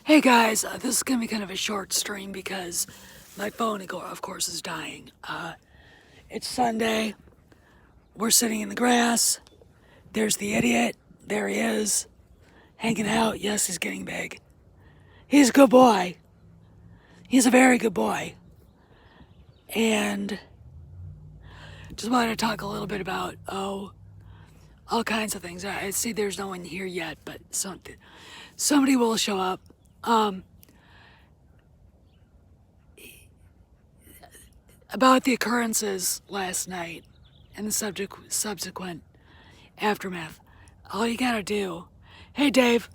Hey guys, this is gonna be kind of a short stream because my phone, of course, is dying. It's Sunday. We're sitting in the grass. There's the idiot. There he is, hanging out. Yes, he's getting big. He's a good boy. He's a very good boy. And just wanted to talk a little bit about, all kinds of things. I see there's no one here yet, but somebody will show up. About the occurrences last night and the subsequent aftermath, all you gotta do, hey Dave,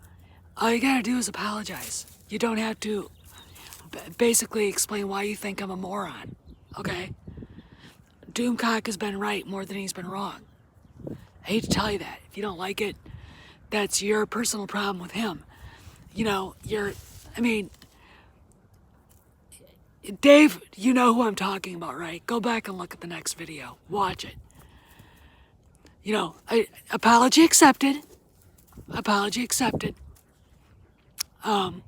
all you gotta do is apologize. You don't have to basically explain why you think I'm a moron, okay? Doomcock has been right more than he's been wrong. I hate to tell you that. If you don't like it, that's your personal problem with him. I mean, Dave, you know who I'm talking about, right? Go back and look at the next video. Watch it. Apology accepted. Apology accepted. That's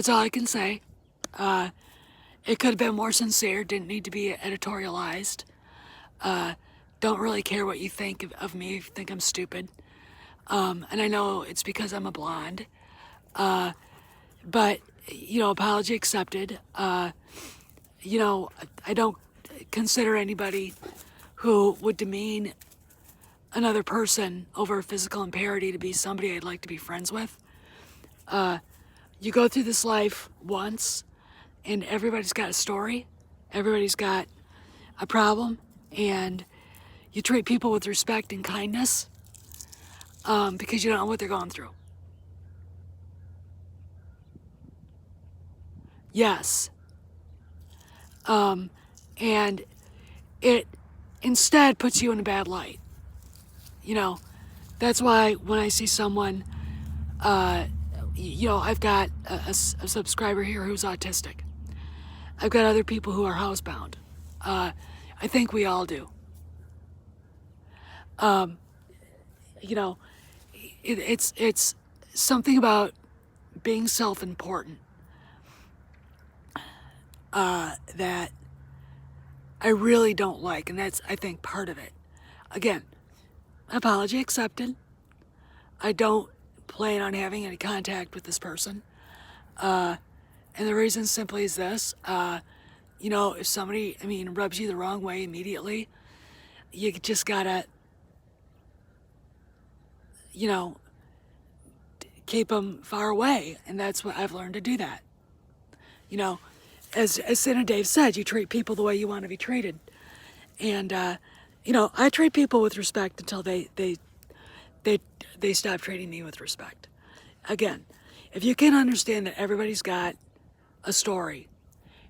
all I can say. It could have been more sincere. Didn't need to be editorialized. Don't really care what you think of me. If you think I'm stupid. And I know it's because I'm a blonde. But, apology accepted. I don't consider anybody who would demean another person over physical impairity to be somebody I'd like to be friends with. You go through this life once, and everybody's got a story. Everybody's got a problem, and you treat people with respect and kindness because you don't know what they're going through. Yes. And it instead puts you in a bad light. That's why when I see someone, I've got a subscriber here who's autistic. I've got other people who are housebound. I think we all do. It's something about being self-important that I really don't like, and that's, I think, part of it. Again, apology accepted. I don't plan on having any contact with this person. And the reason simply is this. If somebody, rubs you the wrong way immediately, you just gotta, keep them far away. And that's what I've learned to do that. As Senator Dave said, you treat people the way you want to be treated. And, I treat people with respect until they stop treating me with respect. Again, if you can understand that everybody's got a story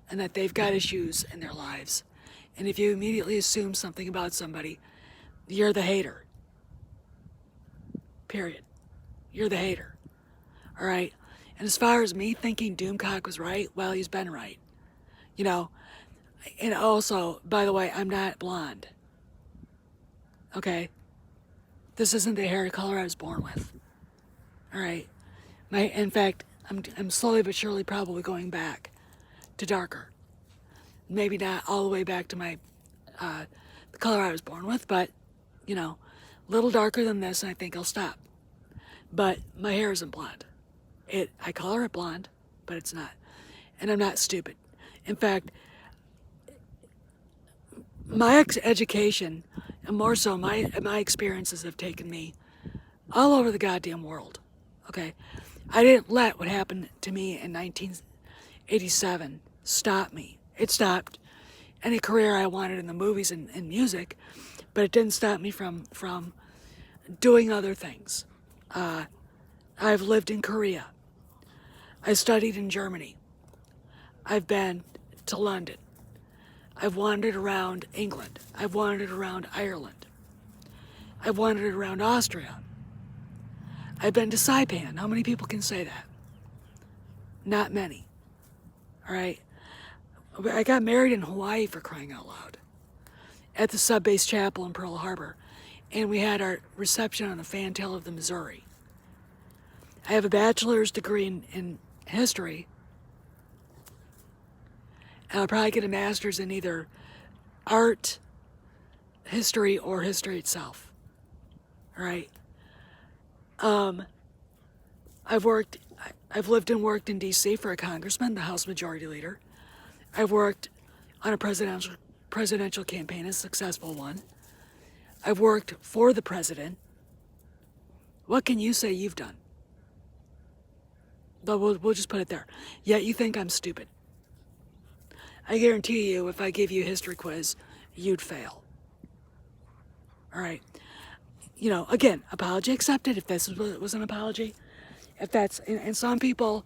and that they've got issues in their lives, and if you immediately assume something about somebody, you're the hater. Period. You're the hater. All right? And as far as me thinking Doomcock was right, well, he's been right. And also, by the way, I'm not blonde. Okay? This isn't the hair color I was born with. All right? In fact, I'm slowly but surely probably going back to darker. Maybe not all the way back to my the color I was born with, but a little darker than this, and I think I'll stop. But my hair isn't blonde. I color it blonde, but it's not. And I'm not stupid. In fact, my education, and more so my experiences have taken me all over the goddamn world. Okay? I didn't let what happened to me in 1987 stop me. It stopped any career I wanted in the movies and music, but it didn't stop me from doing other things. I've lived in Korea. I studied in Germany. I've been to London. I've wandered around England. I've wandered around Ireland. I've wandered around Austria. I've been to Saipan. How many people can say that? Not many. All right? I got married in Hawaii, for crying out loud, at the Sub Base Chapel in Pearl Harbor. and we had our reception on the fantail of the Missouri. I have a bachelor's degree in history, and I'll probably get a master's in either art, history, or history itself. All right. I've lived and worked in D.C. for a congressman, the House Majority Leader. I've worked on a presidential campaign, a successful one. I've worked for the president. What can you say you've done? But we'll just put it there. Yet you think I'm stupid. I guarantee you, if I gave you a history quiz, you'd fail. All right. You know, again, apology accepted if this was an apology. If that's, and some people,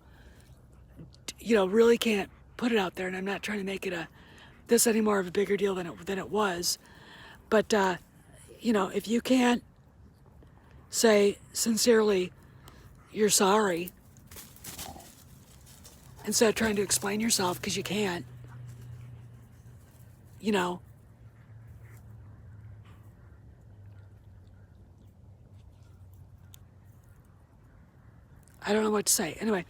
you know, really can't put it out there, and I'm not trying to make it this any more of a bigger deal than it was. But, you know, if you can't say sincerely you're sorry, instead of trying to explain yourself because you can't, you know, I don't know what to say. Anyway,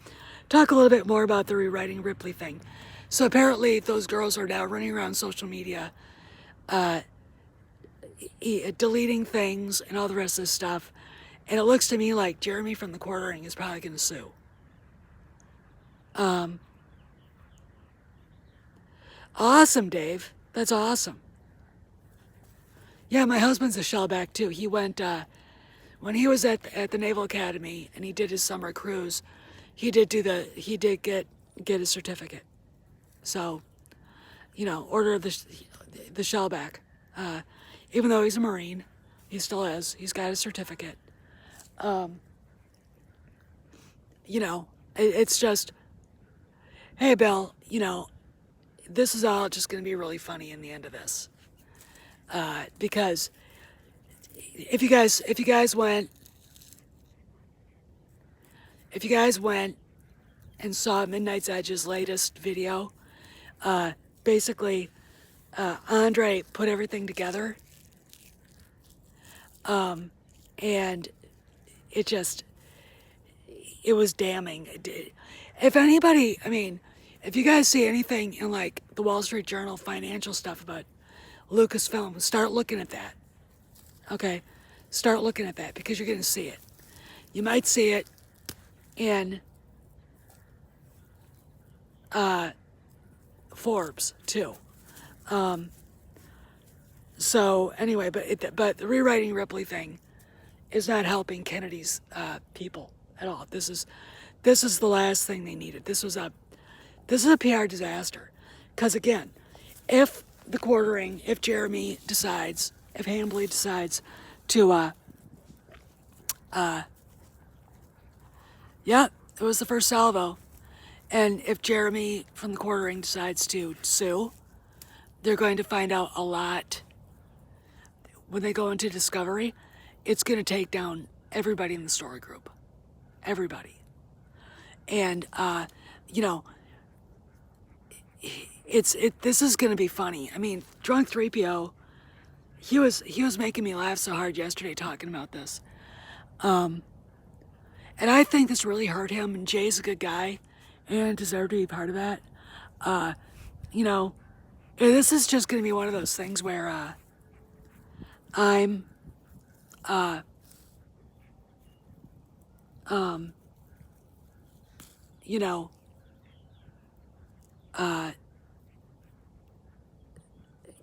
talk a little bit more about the rewriting Ripley thing. So apparently those girls are now running around social media, deleting things and all the rest of this stuff. And it looks to me like Jeremy from the Quartering is probably going to sue. Awesome, Dave. That's awesome. Yeah, my husband's a shellback too. He went, when he was at the Naval Academy and he did his summer cruise, he did get his certificate. So, you know, order the shellback. Even though he's a Marine, he still is. He's got his certificate. You know, it's just, hey, Bill, you know, this is all just going to be really funny in the end of this. Because if you guys went and saw Midnight's Edge's latest video, basically, Andre put everything together, and it was damning. If anybody, I mean, if you guys see anything in like the Wall Street Journal financial stuff about Lucasfilm, start looking at that. Okay? Start looking at that because you're going to see it. You might see it in Forbes too. So anyway, but the rewriting Ripley thing is not helping Kennedy's people at all. This is the last thing they needed. This is a PR disaster. Because again, if the Quartering, if Jeremy decides, if Hambly decides to, yeah, it was the first salvo. And if Jeremy from the Quartering decides to sue, they're going to find out a lot. When they go into discovery, it's going to take down everybody in the story group. Everybody. And, you know, this is going to be funny. I mean, Drunk 3PO, he was making me laugh so hard yesterday talking about this. And I think this really hurt him, and Jay's a good guy and deserved to be part of that. You know, this is just going to be one of those things where I'm you know, gonna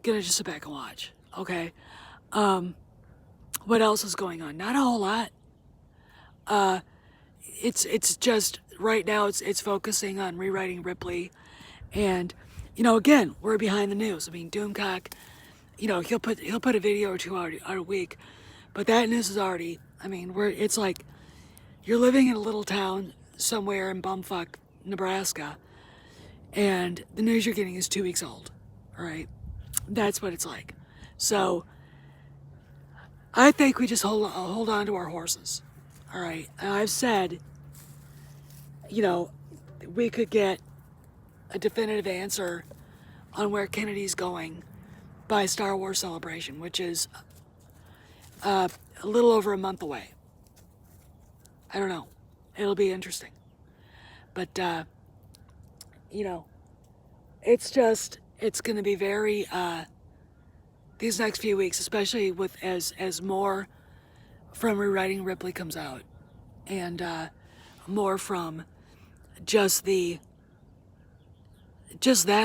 just sit back and watch. Okay. What else is going on? Not a whole lot. It's just right now it's focusing on rewriting Ripley, and you know, again, we're behind the news. I mean, Doomcock, you know, he'll put a video or two out a week, but that news is already. I mean, it's like you're living in a little town somewhere in bumfuck Nebraska, and the news you're getting is 2 weeks old. All right, that's what it's like. So I think we just hold on to our horses. All right, and I've said, you know, we could get a definitive answer on where Kennedy's going by Star Wars Celebration, which is a little over a month away. I don't know. It'll be interesting. But, you know, it's going to be very, these next few weeks, especially with as more from Rewriting Ripley comes out, and more from just that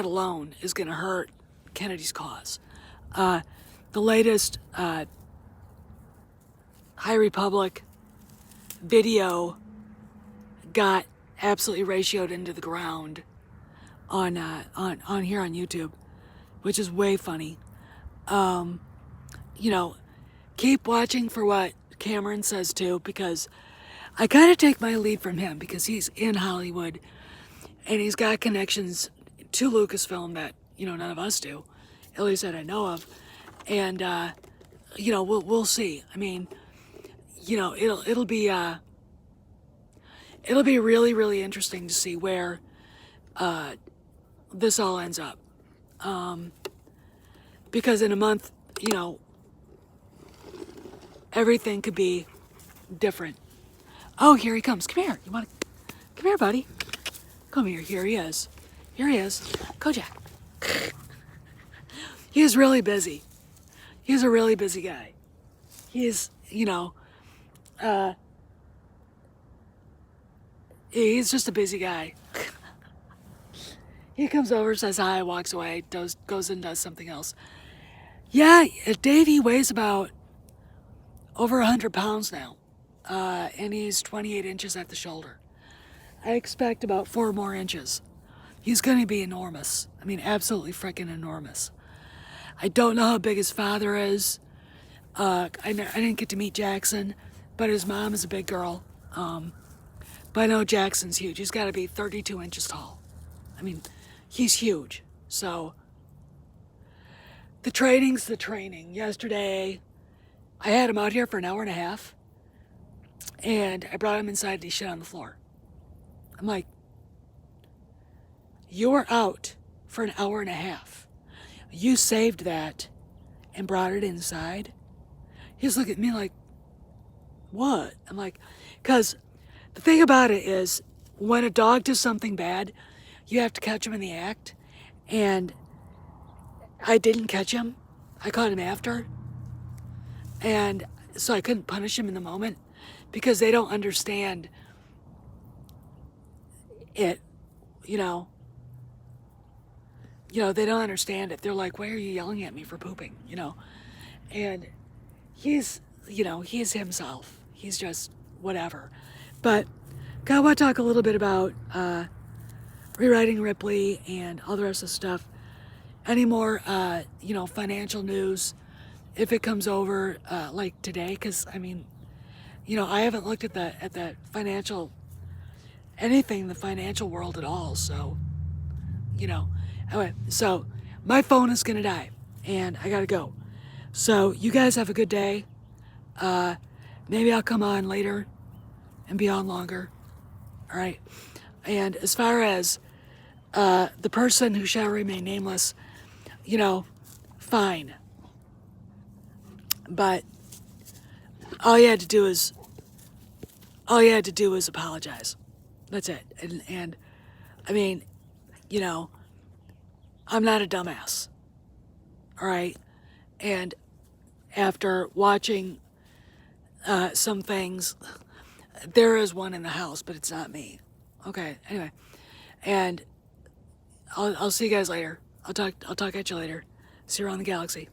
alone is going to hurt Kennedy's cause. The latest High Republic video got absolutely ratioed into the ground on here on YouTube, which is way funny. You know, keep watching for what Cameron says too, because I kind of take my lead from him because he's in Hollywood and he's got connections to Lucasfilm that, you know, none of us do, at least that I know of. And you know, we'll see. I mean, you know, it'll be really, really interesting to see where this all ends up. Because in a month, you know, everything could be different. Oh, here he comes. Come here. Come here, buddy. Come here. Here he is. Here he is. Kojak. He is really busy. He's a really busy guy. He's, you know, he's just a busy guy. He comes over, says hi, walks away, goes and does something else. Yeah, Davey weighs about over 100 pounds now, and he's 28 inches at the shoulder. I expect about 4 more inches. He's going to be enormous. I mean, absolutely freaking enormous. I don't know how big his father is. I didn't get to meet Jackson, but his mom is a big girl. But I know Jackson's huge. He's got to be 32 inches tall. I mean, he's huge. So, the training's the training. Yesterday, I had him out here for an hour and a half, and I brought him inside and he shit on the floor. I'm like, you were out for an hour and a half. You saved that and brought it inside. He's looking at me like, what? I'm like, because the thing about it is, when a dog does something bad, you have to catch him in the act. And I didn't catch him. I caught him after. And so I couldn't punish him in the moment because they don't understand it, you know. You know, they don't understand it. They're like, why are you yelling at me for pooping, you know? And he's, you know, he's himself. He's just whatever. But I want to talk a little bit about Rewriting Ripley and all the rest of the stuff. Any more, you know, financial news, if it comes over like today, because, I mean, you know, I haven't looked at the financial, anything in the financial world at all, so, you know. Anyway, so my phone is going to die, and I got to go. So you guys have a good day. Maybe I'll come on later and be on longer. All right. And as far as the person who shall remain nameless, you know, fine. But all you had to do is apologize. That's it. And I mean, you know, I'm not a dumbass. All right. And after watching some things, there is one in the house, but it's not me. Okay. Anyway, and I'll see you guys later. I'll talk at you later. See you around the galaxy.